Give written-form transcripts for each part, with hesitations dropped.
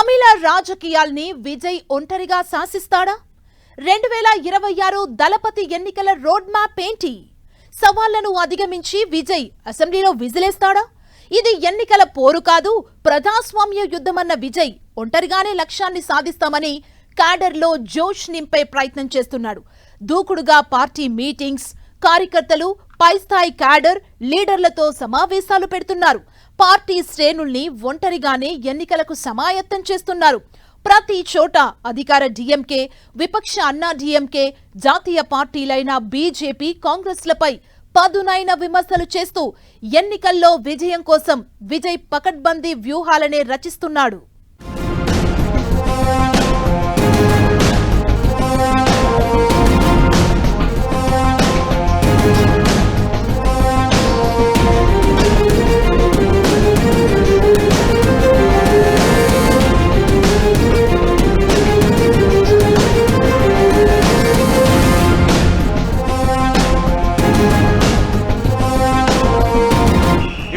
తమిళ రాజకీయాల్ని విజయ్ ఒంటరిగా శాసిస్తాడా? 2026 దళపతి ఎన్నికల రోడ్ మ్యాప్ ఏంటి? సవాళ్లను అధిగమించి విజయ్ అసెంబ్లీలో విజిలేస్తాడా? ఇది ఎన్నికల పోరు కాదు, ప్రజాస్వామ్య యుద్ధమన్న విజయ్ ఒంటరిగానే లక్ష్యాన్ని సాధిస్తామని క్యాడర్లో జోష్ నింపే ప్రయత్నం చేస్తున్నాడు. దూకుడుగా పార్టీ మీటింగ్స్, కార్యకర్తలు, పైస్థాయి క్యాడర్ లీడర్లతో సమావేశాలు పెడుతున్నారు. పార్టీ శ్రేణుల్ని ఒంటరిగానే ఎన్నికలకు సమాయత్తం చేస్తున్నారు. ప్రతి చోట అధికార డీఎంకే, విపక్ష అన్నా డీఎంకే, జాతీయ పార్టీలైన బీజేపీ, కాంగ్రెస్లపై పదునైన విమర్శలు చేస్తూ ఎన్నికల్లో విజయం కోసం విజయ్ పకడ్బందీ వ్యూహాలనే రచిస్తున్నాడు.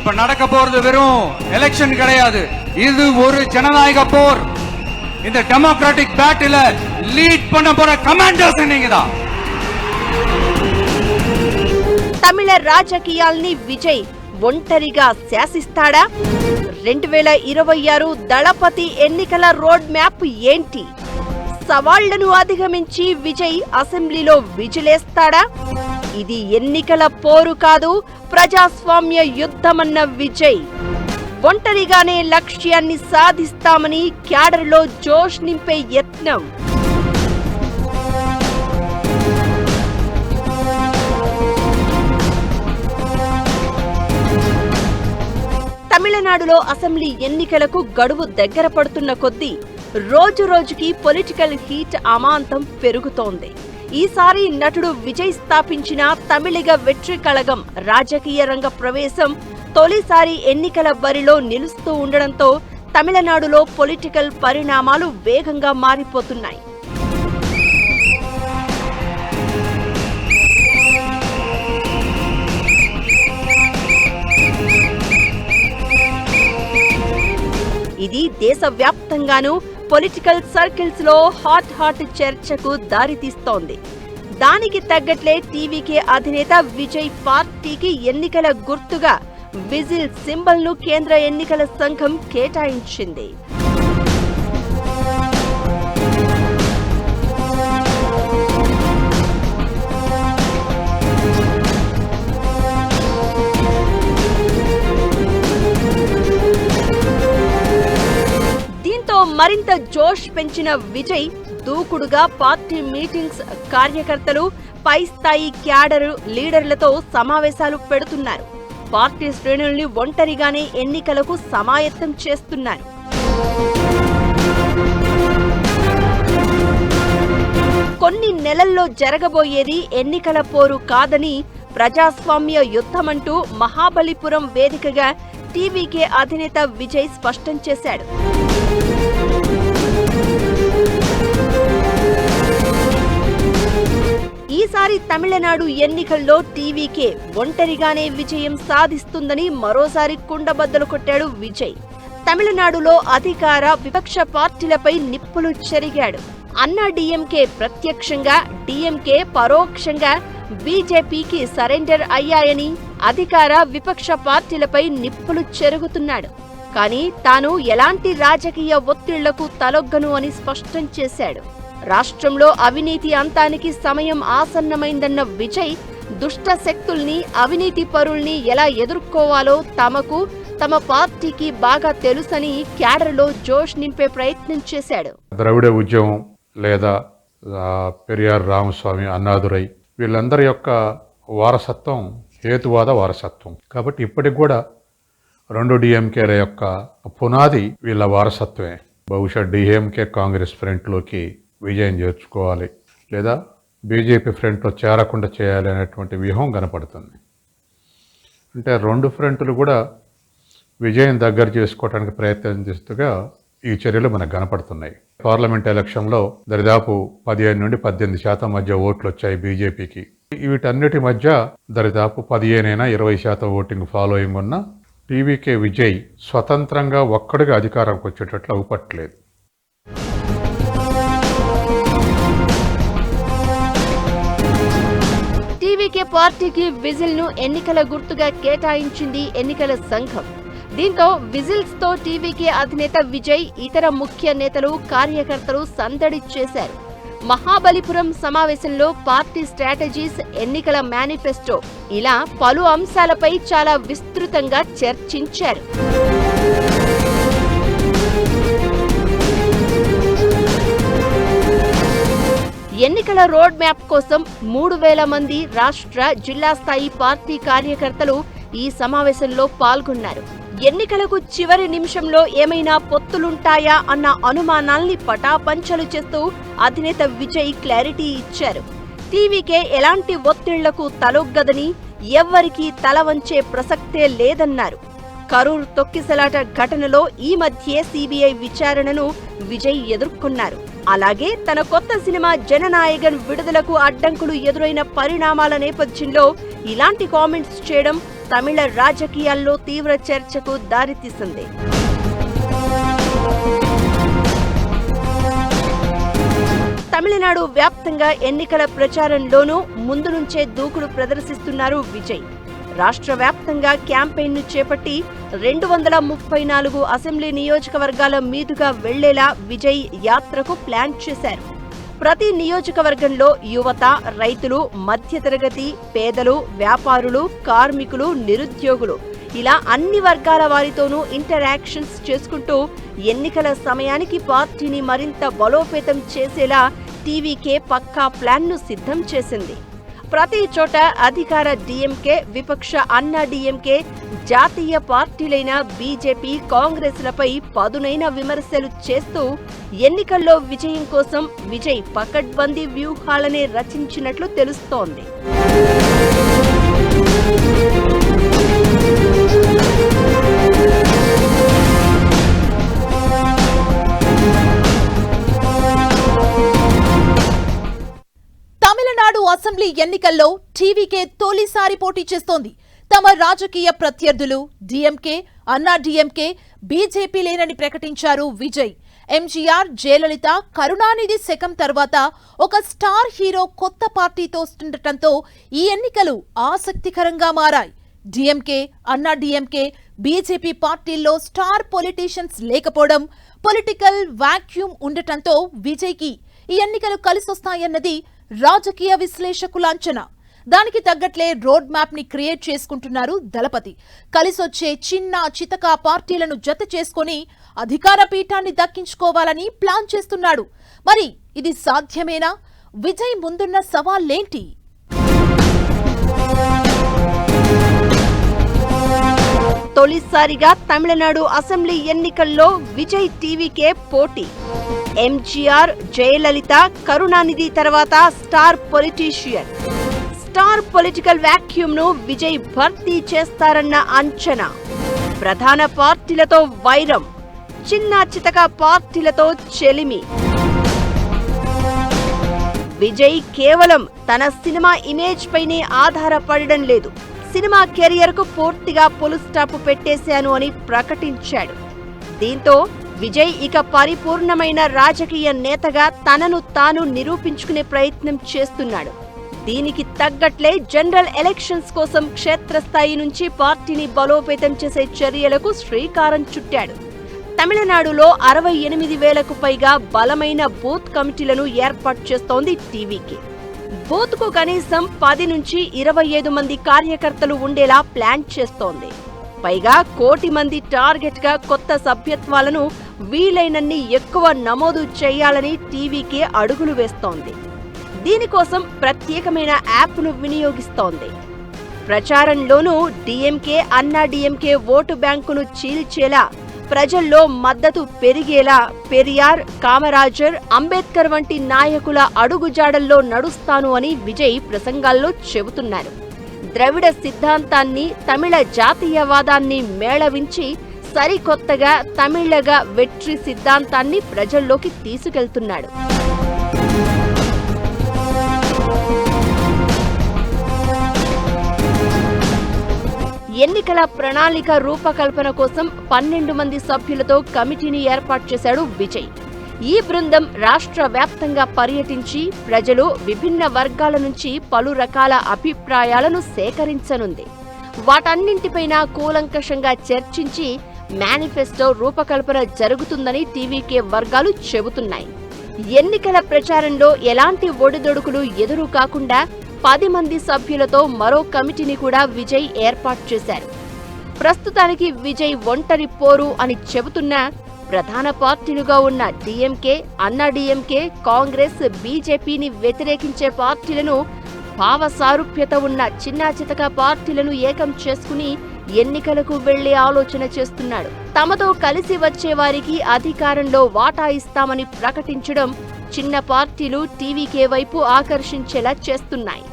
இப்ப நடக்க போறது வெறும் எலெக்ஷன் கிடையாது, இது ஒரு ஜனநாயக போர். இந்த டெமோக்ராட்டிக் பேட்டில லீட் பண்ண போற கமாண்டர்ஸ் நீங்கதான். తమిళ రాజకీయాల్ని విజయ్ ఒంటరిగా శాసిస్తాడా? 2026 దళపతి ఎన్నికల రోడ్ మ్యాప్ ఏంటి? సవాళ్లను అధిగమించి విజయ్ అసెంబ్లీలో విజిలేస్తాడా? ఇది ఎన్నికల పోరు కాదు, ప్రజాస్వామ్య యుద్ధమన్న విజయ్ ఒంటరిగానే లక్ష్యాన్ని సాధిస్తామని క్యాడర్లో జోష్ నింపే యత్నం. తమిళనాడులో అసెంబ్లీ ఎన్నికలకు గడువు దగ్గర పడుతున్న కొద్దీ రోజు రోజుకి పొలిటికల్ హీట్ అమాంతం పెరుగుతోంది. ఈసారి నటుడు విజయ్ స్థాపించిన తమిళిగ వెట్రి కళగం రాజకీయ రంగ ప్రవేశం తొలిసారి ఎన్నికల బరిలో నిలుస్తూ ఉండడంతో తమిళనాడులో పొలిటికల్ పరిణామాలు వేగంగా మారిపోతున్నాయి. ఇది దేశవ్యాప్తంగానూ పొలిటికల్ సర్కిల్స్ లో హాట్ చర్చకు దారితీస్తోంది. దానికి తగ్గట్లే టీవీకే అధినేత విజయ్ పార్టీకి ఎన్నికల గుర్తుగా విజిల్ సింబల్ ను కేంద్ర ఎన్నికల సంఘం కేటాయించింది. మరింత జోష్ పెంచిన విజయ్ దూకుడుగా పార్టీ మీటింగ్స్, కార్యకర్తలు, పై స్థాయి క్యాడర్ లీడర్లతో సమావేశాలు పెడుతున్నారు. పార్టీ శ్రేణుల్ని ఒంటరిగానే ఎన్నికలకు సమాయత్తం చేస్తున్నారు. కొన్ని నెలల్లో జరగబోయేది ఎన్నికల పోరు కాదని, ప్రజాస్వామ్య యుద్ధమంటూ మహాబలిపురం వేదికగా టీవీకే అధినేత విజయ్ స్పష్టం చేశాడు. ఈసారి తమిళనాడు ఎన్నికల్లో టీవీకే ఒంటరిగానే విజయం సాధిస్తుందని మరోసారి కుండబద్దలు కొట్టాడు విజయ్. తమిళనాడులో అధికార, విపక్ష పార్టీలపై నిప్పులు చెరిగాడు. అన్నా డీఎంకే ప్రత్యక్షంగా, డీఎంకే పరోక్షంగా బీజేపీకి సరెండర్ అయ్యాయని అధికార, విపక్ష పార్టీలపై నిప్పులు చెరుగుతున్నాడు. కానీ తాను ఎలాంటి రాజకీయ ఒత్తిళ్లకు తలొగ్గను అని స్పష్టం చేశాడు. రాష్ట్రంలో అవినీతి అంతానికి సమయం ఆసన్నమైందన్న విజయ్ దుష్ట శక్తుల్ని, అవినీతి పరుల్ని ఎలా ఎదుర్కోవాలో తమకు, తమ పార్టీకి బాగా తెలుసని క్యాడర్లో జోష్ నింపే ప్రయత్నం చేశాడు. ద్రవిడ ఉద్యమం లేదా పెరియార్ రామస్వామి, అన్నాదురై వీళ్ళందరి యొక్క వారసత్వం హేతువాద వారసత్వం. కాబట్టి ఇప్పటికి కూడా 2 డిఎంకేల యొక్క పునాది వీళ్ళ వారసత్వమే. బహుశా డిఎంకే కాంగ్రెస్ ఫ్రంట్లోకి విజయం చేర్చుకోవాలి లేదా బీజేపీ ఫ్రంట్లో చేరకుండా చేయాలి అనేటువంటి వ్యూహం కనపడుతుంది. అంటే 2 ఫ్రంట్లు కూడా విజయం దగ్గర చేసుకోవడానికి ప్రయత్నం చేస్తుగా ఈ చర్యలు మనకు కనపడుతున్నాయి. పార్లమెంట్ ఎలక్షన్లో దరిదాపు 15 నుండి 18% మధ్య ఓట్లు వచ్చాయి బీజేపీకి. వీటన్నిటి మధ్య దరిదాపు 15-20% ఓటింగ్ ఫాలోయింగ్ ఉన్న టీవీకే విజయ్ స్వతంత్రంగా ఒక్కడిగా అధికారంకి వచ్చేటట్లు అవుపట్లేదు. టీవీకే పార్టీకి విజిల్ ను ఎన్నికల గుర్తుగా కేటాయించింది ఎన్నికల సంఘం. దీంతో విజిల్స్ తో టీవీకే అధినేత విజయ్, ఇతర ముఖ్య నేతలు, కార్యకర్తలు సందడి చేశారు. మహాబలిపురం సమావేశంలో పార్టీ స్ట్రాటజీస్, ఎన్నికల మేనిఫెస్టో ఇలా పలు అంశాలపై చాలా విస్తృతంగా చర్చించారు. ఎన్నికల రోడ్ మ్యాప్ కోసం 3000 మంది రాష్ట్ర, జిల్లా స్థాయి పార్టీ కార్యకర్తలు ఈ సమావేశంలో పాల్గొన్నారు. ఎన్నికలకు చివరి నిమిషంలో ఏమైనా పొత్తులుంటాయా అన్న అనుమానాల్ని పటాపంచలు చేస్తూ అధినేత విజయ్ క్లారిటీ ఇచ్చారు. టీవీకే ఎలాంటి ఒత్తిళ్లకు తలొగ్గదని, ఎవ్వరికీ తల వంచే ప్రసక్తే లేదన్నారు. కరూర్ తొక్కిసలాట ఘటనలో ఈ మధ్యే సిబిఐ విచారణను విజయ్ ఎదుర్కొన్నారు. అలాగే తన కొత్త సినిమా జననాయగన్ విడుదలకు అడ్డంకులు ఎదురైన పరిణామాల నేపథ్యంలో ఇలాంటి కామెంట్స్ చేయడం తమిళ రాజకీయాల్లో తీవ్ర చర్చకు దారితీసింది. తమిళనాడు వ్యాప్తంగా ఎన్నికల ప్రచారంలోనూ ముందు నుంచే దూకుడు ప్రదర్శిస్తున్నారు విజయ్. రాష్ట్ర వ్యాప్తంగా క్యాంపెయిన్ ను చేపట్టి 234 అసెంబ్లీ నియోజకవర్గాల మీదుగా వెళ్లేలా విజయ్ యాత్రకు ప్లాన్ చేశారు. ప్రతి నియోజకవర్గంలో యువత, రైతులు, మధ్యతరగతి, పేదలు, వ్యాపారులు, కార్మికులు, నిరుద్యోగులు ఇలా అన్ని వర్గాల వారితోనూ ఇంటరాక్షన్స్ చేసుకుంటూ ఎన్నికల సమయానికి పార్టీని మరింత బలోపేతం చేసేలా టీవీకే పక్కా ప్లాన్ను సిద్ధం చేసింది. ప్రతి చోట అధికార డీఎంకే, విపక్ష అన్నా డీఎంకే, జాతీయ పార్టీలైన బీజేపీ, కాంగ్రెస్లపై పదునైన విమర్శలు చేస్తూ ఎన్నికల్లో విజయం కోసం విజయ్ పకడ్బందీ వ్యూహాలనే రచించినట్లు తెలుస్తోంది. తమిళనాడు అసెంబ్లీ ఎన్నికల్లో టీవీకే తొలిసారి పోటీ చేస్తోంది. తమ రాజకీయ ప్రత్యర్థులు డీఎంకే, అన్నా డీఎంకే, బీజేపీ లేనని ప్రకటించారు విజయ్. ఎంజీఆర్, జయలలిత, కరుణానిధి శకం తర్వాత ఒక స్టార్ హీరో కొత్త పార్టీతో వస్తుండటంతో ఈ ఎన్నికలు ఆసక్తికరంగా మారాయి. డీఎంకే, అన్నా డీఎంకే, బీజేపీ పార్టీల్లో స్టార్ పొలిటీషియన్స్ లేకపోవడం, పొలిటికల్ వాక్యూమ్ ఉండటంతో విజయ్కి ఈ ఎన్నికలు కలిసొస్తాయన్నది రాజకీయ విశ్లేషకుల అంచనా. దానికి తగ్గట్లే రోడ్ మ్యాప్ ని క్రియేట్ చేసుకుంటున్నారు దళపతి. కలిసొచ్చే చిన్న చితక పార్టీలను జత చేసుకుని అధికార పీఠాన్ని దక్కించుకోవాలని ప్లాన్ చేస్తున్నాడు. మరి ఇది సాధ్యమేనా? విజయ్ ముందున్న సవాళ్లేంటి? తొలిసారిగా తమిళనాడు అసెంబ్లీ ఎన్నికల్లో విజయ్ టీవీకే పోటీ. ఎంజీఆర్, జయలలిత, కరుణానిధి తర్వాత star politician. Star political vacuum ను విజయ్ భర్తీ చేస్తారన్న అంచనా. ప్రధాన పార్టీలతో వైరం, చిన్న చితక పార్టీలతో చెలిమి. విజయ్ కేవలం తన సినిమా ఇమేజ్ పైనే ఆధారపడడం లేదు. సినిమా కెరియర్ కు పూర్తిగా ఫుల్ స్టాప్ పెట్టేశాను అని ప్రకటించాడు. దీంతో విజయ్ ఇక పరిపూర్ణమైన రాజకీయ నేతగా తనను తాను నిరూపించుకునే ప్రయత్నం చేస్తున్నాడు. దీనికి తగ్గట్లే జనరల్ ఎలక్షన్స్ కోసం క్షేత్రస్థాయి నుంచి పార్టీని బలోపేతం చేసే చర్యలకు శ్రీకారం చుట్టాడు. తమిళనాడులో 68,000కు పైగా బలమైన బూత్ కమిటీలను ఏర్పాటు చేస్తోంది టీవీకి. బూత్ కు కనీసం 10 నుంచి 25 మంది కార్యకర్తలు ఉండేలా ప్లాన్ చేస్తోంది. పైగా 1 కోటి మంది టార్గెట్ గా కొత్త సభ్యత్వాలను వీలైనన్ని ఎక్కువ నమోదు చేయాలని టీవీకే అడుగులు వేస్తోంది. దీనికోసం ప్రత్యేకమైన యాప్ను వినియోగిస్తోంది. ప్రచారంలోనూ డీఎంకే, అన్నా డీఎంకే ఓటు బ్యాంకును చీల్చేలా, ప్రజల్లో మద్దతు పెరిగేలా పెరియార్, కామరాజర్, అంబేద్కర్ వంటి నాయకుల అడుగుజాడల్లో నడుస్తాను అని విజయ్ ప్రసంగాల్లో చెబుతున్నారు. ద్రవిడ సిద్ధాంతాన్ని, తమిళ జాతీయవాదాన్ని మేళవించి సరికొత్తగా తమిళగా వెట్రి సిద్ధాంతాన్ని ప్రజల్లోకి తీసుకెళ్తున్నాడు. ఎన్నికల ప్రణాళిక రూపకల్పన కోసం 12 మంది సభ్యులతో కమిటీని ఏర్పాటు చేశాడు విజయ్. ఈ బృందం రాష్ట్ర వ్యాప్తంగా పర్యటించి ప్రజలు విభిన్న వర్గాల నుంచి పలు రకాల అభిప్రాయాలను సేకరించనుంది. వాటన్నింటిపైన కూలంకషంగా చర్చించి మేనిఫెస్టో రూపకల్పన జరుగుతుందని టీవీకే వర్గాలు చెబుతున్నాయి. ఎన్నికల ప్రచారంలో ఎలాంటి ఒడిదొడుకులు ఎదురు కాకుండా 10 మంది సభ్యులతో మరో కమిటీని కూడా విజయ్ ఏర్పాటు చేశారు. ప్రస్తుతానికి విజయ్ ఒంటరి పోరు అని చెబుతున్నా ప్రధాన పార్టీలుగా ఉన్న డీఎంకే, అన్నా డీఎంకే, కాంగ్రెస్, బీజేపీని వ్యతిరేకించే పార్టీలను, భావ సారూప్యత ఉన్న చిన్నా చితక పార్టీలను ఏకం చేసుకుని ఎన్నికలకు వెళ్లే ఆలోచన చేస్తున్నాడు. తమతో కలిసి వచ్చే వారికి అధికారంలో వాటా ఇస్తామని ప్రకటించడం చిన్న పార్టీలు టీవీకే వైపు ఆకర్షించేలా చేస్తున్నాయి.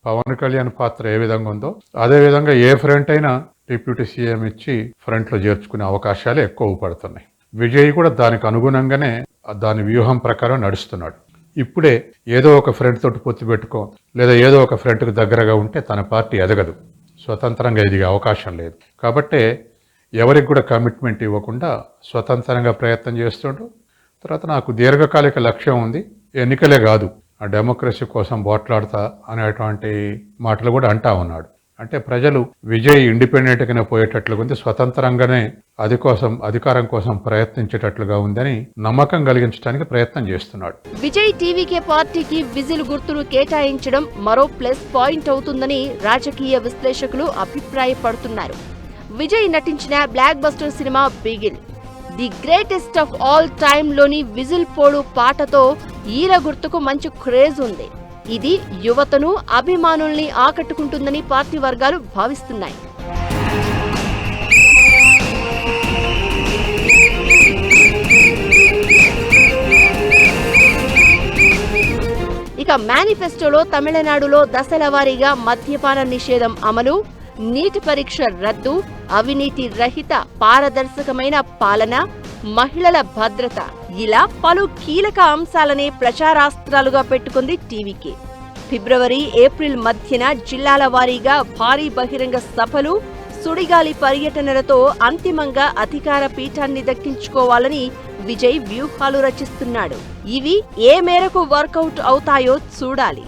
పవన్ కళ్యాణ్ పాత్ర ఏ విధంగా ఉందో అదే విధంగా ఏ ఫ్రంట్ అయినా డిప్యూటీ సీఎం ఇచ్చి ఫ్రంట్ లో చేర్చుకునే అవకాశాలు ఎక్కువ పడుతున్నాయి. విజయ్ కూడా దానికి అనుగుణంగానే దాని వ్యూహం ప్రకారం నడుస్తున్నాడు. ఇప్పుడే ఏదో ఒక ఫ్రంట్ తోటి పొత్తు పెట్టుకో లేదా ఏదో ఒక ఫ్రంట్కు దగ్గరగా ఉంటే తన పార్టీ ఎదగదు, స్వతంత్రంగా ఎదిగే అవకాశం లేదు. కాబట్టే ఎవరికి కూడా కమిట్మెంట్ ఇవ్వకుండా స్వతంత్రంగా ప్రయత్నం చేస్తుండ్రు. తర్వాత నాకు దీర్ఘకాలిక లక్ష్యం ఉంది, ఎన్నికలే కాదు ఆ డెమోక్రసీ కోసం పోట్లాడతా అనేటువంటి మాటలు కూడా అంటా ఉన్నాడు. అంటే ప్రజలు విజయ్ ఇండిపెండెంట్గానే పోయేటట్లుగా ఉంది, స్వతంత్రంగానే అధికారం కోసం ప్రయత్నించేటట్లుగా ఉందని నమ్మకం కలిగించడానికి ప్రయత్నం చేస్తున్నాడు. విజయ్ టీవీకే పార్టీకి విజిల్ గుర్తును కేటాయించడం మరో ప్లస్ పాయింట్ అవుతుందని రాజకీయ విశ్లేషకులు అభిప్రాయపడుతున్నారు. విజయ్ నటించిన block buster cinema Bigil, the greatest of all time లోని విజిల్ పోడు పాటతో ఈల గుర్తుకు మంచి క్రేజ్ ఉంది. ఇది యువతను, అభిమానుల్ని ఆకట్టుకుంటుందని పార్టీ వర్గాలు భావిస్తున్నాయి. ఇక మేనిఫెస్టోలో తమిళనాడులో దశల వారీగా మద్యపాన నిషేధం అమలు, నీటి పరీక్ష రద్దు, అవినీతి రహిత పారదర్శకమైన పాలన, మహిళల భద్రత ఇలా పలు కీలక అంశాలనే ప్రచారాస్త్రాలుగా పెట్టుకుంది టీవీకే. ఫిబ్రవరి, ఏప్రిల్ మధ్యన జిల్లాల వారీగా భారీ బహిరంగ సభలు, సుడిగాలి పర్యటనలతో అంతిమంగా అధికార పీఠాన్ని దక్కించుకోవాలని విజయ్ వ్యూహాలు రచిస్తున్నాడు. ఇవి ఏ మేరకు వర్కౌట్ అవుతాయో చూడాలి.